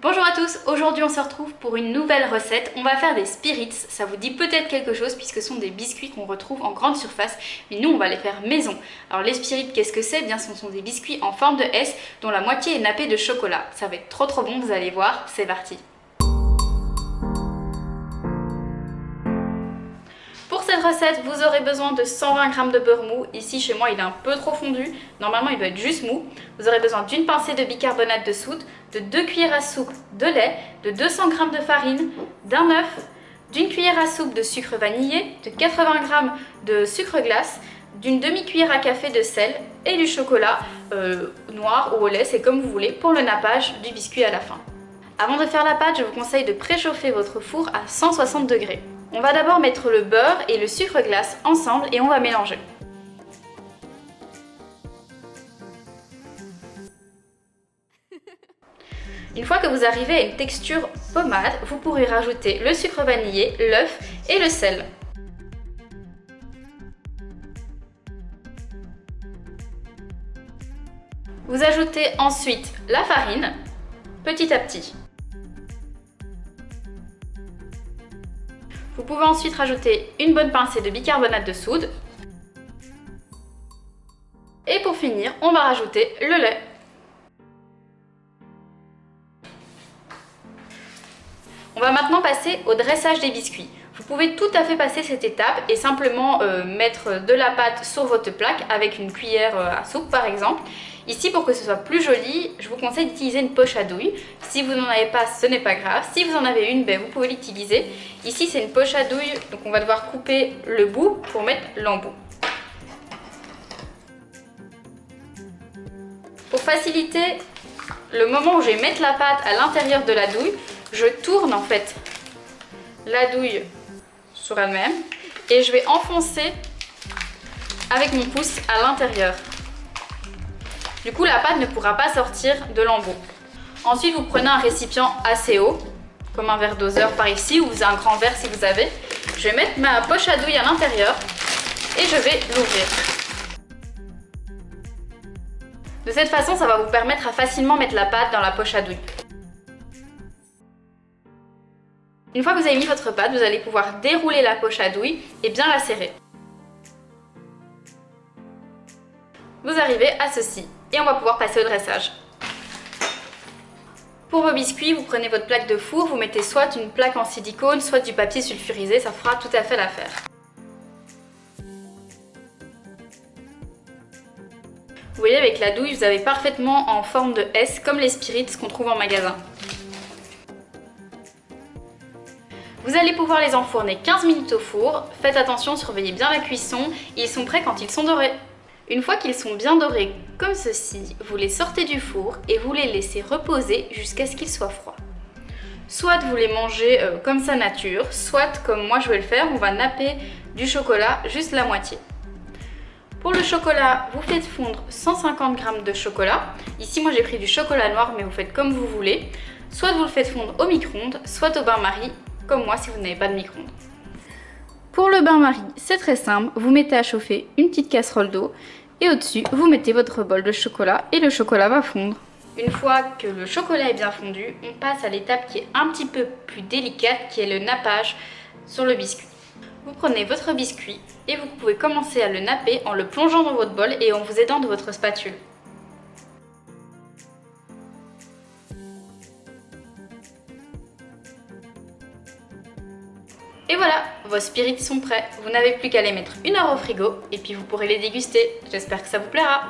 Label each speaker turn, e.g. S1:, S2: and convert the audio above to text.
S1: Bonjour à tous, aujourd'hui on se retrouve pour une nouvelle recette. On va faire des spirits, ça vous dit peut-être quelque chose puisque ce sont des biscuits qu'on retrouve en grande surface, mais nous on va les faire maison. Alors les spirits, qu'est-ce que c'est? Bien, ce sont des biscuits en forme de S dont la moitié est nappée de chocolat. Ça va être trop bon, vous allez voir, c'est parti. Pour cette recette, vous aurez besoin de 120 g de beurre mou. Ici, chez moi, il est un peu trop fondu. Normalement, il doit être juste mou. Vous aurez besoin d'une pincée de bicarbonate de soude, de 2 cuillères à soupe de lait, de 200 g de farine, d'un œuf, d'une cuillère à soupe de sucre vanillé, de 80 g de sucre glace, d'une demi-cuillère à café de sel et du chocolat noir ou au lait, c'est comme vous voulez, pour le nappage du biscuit à la fin. Avant de faire la pâte, je vous conseille de préchauffer votre four à 160 degrés. On va d'abord mettre le beurre et le sucre glace ensemble et on va mélanger. Une fois que vous arrivez à une texture pommade, vous pourrez rajouter le sucre vanillé, l'œuf et le sel. Vous ajoutez ensuite la farine, petit à petit. Vous pouvez ensuite rajouter une bonne pincée de bicarbonate de soude. Et pour finir, on va rajouter le lait. On va maintenant passer au dressage des biscuits. Vous pouvez tout à fait passer cette étape et simplement mettre de la pâte sur votre plaque avec une cuillère à soupe par exemple. Ici, pour que ce soit plus joli, je vous conseille d'utiliser une poche à douille. Si vous n'en avez pas, ce n'est pas grave. Si vous en avez une, vous pouvez l'utiliser. Ici, c'est une poche à douille, donc on va devoir couper le bout pour mettre l'embout. Pour faciliter le moment où je vais mettre la pâte à l'intérieur de la douille, je tourne en fait la douille sur elle-même et je vais enfoncer avec mon pouce à l'intérieur. Du coup, la pâte ne pourra pas sortir de l'embout. Ensuite, vous prenez un récipient assez haut, comme un verre doseur par ici, ou un grand verre si vous avez. Je vais mettre ma poche à douille à l'intérieur et je vais l'ouvrir. De cette façon, ça va vous permettre à facilement mettre la pâte dans la poche à douille. Une fois que vous avez mis votre pâte, vous allez pouvoir dérouler la poche à douille et bien la serrer. Vous arrivez à ceci et on va pouvoir passer au dressage. Pour vos biscuits, vous prenez votre plaque de four, vous mettez soit une plaque en silicone, soit du papier sulfurisé, ça fera tout à fait l'affaire. Vous voyez, avec la douille, vous avez parfaitement en forme de S, comme les spirits qu'on trouve en magasin. Vous allez pouvoir les enfourner 15 minutes au four. Faites attention, surveillez bien la cuisson. Ils sont prêts quand ils sont dorés. Une fois qu'ils sont bien dorés comme ceci, vous les sortez du four et vous les laissez reposer jusqu'à ce qu'ils soient froids. Soit vous les mangez comme ça nature, soit comme moi je vais le faire, on va napper du chocolat juste la moitié. Pour le chocolat, vous faites fondre 150 g de chocolat. Ici moi j'ai pris du chocolat noir, mais vous faites comme vous voulez. Soit vous le faites fondre au micro-ondes, soit au bain-marie, comme moi si vous n'avez pas de micro-ondes. Pour le bain-marie, c'est très simple, vous mettez à chauffer une petite casserole d'eau et au-dessus, vous mettez votre bol de chocolat et le chocolat va fondre. Une fois que le chocolat est bien fondu, on passe à l'étape qui est un petit peu plus délicate, qui est le nappage sur le biscuit. Vous prenez votre biscuit et vous pouvez commencer à le napper en le plongeant dans votre bol et en vous aidant de votre spatule. Et voilà, vos spirits sont prêts. Vous n'avez plus qu'à les mettre 1 heure au frigo et puis vous pourrez les déguster. J'espère que ça vous plaira.